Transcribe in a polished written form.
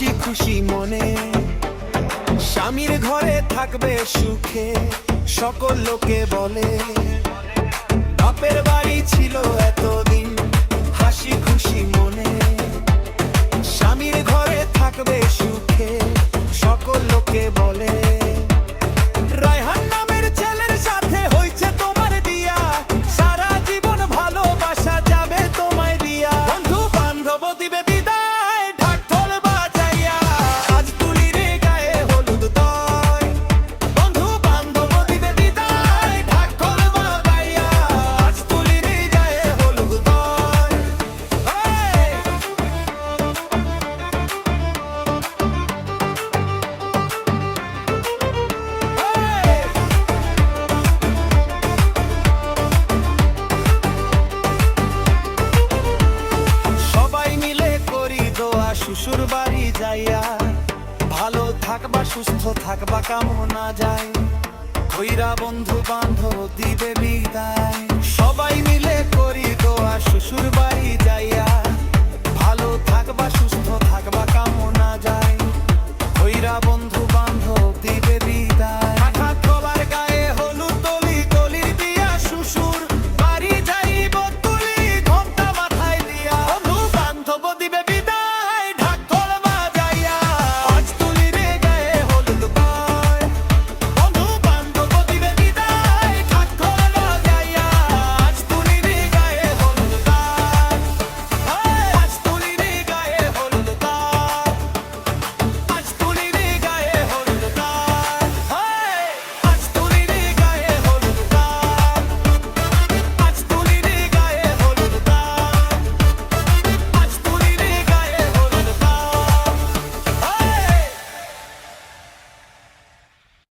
হাসি খুশি মনে, স্বামীর ঘরে থাকবে সুখে, সকল লোকে বলে বাপের বাড়ি ছিল এতদিন। হাসি খুশি মনে, স্বামীর ঘরে থাকবে সুখে, সকল লোকে বলে রায়হান নামের ছেলের সাথে হইছে তোমার বিয়া, সারা জীবন ভালোবাসা যাবে তোমায় দিয়া। বন্ধু বান্ধব দিবে বিদায়, ঢাক ঢোল বাজাইয়া, আজ তুলির গায়ে হলুদ দয়। বন্ধু বান্ধব দিবে বিদায়, ঢাক ঢোল বাজাইয়া, আজ তুলির গায়ে হলুদ দয়। সবাই মিলে করি দোয়া শ্বশুর বাড়ি যাইয়া, ভালো থাকবা সুস্থ থাকবা কামনা যায়, কইরা বন্ধু বান্ধব দিবে বিদায়।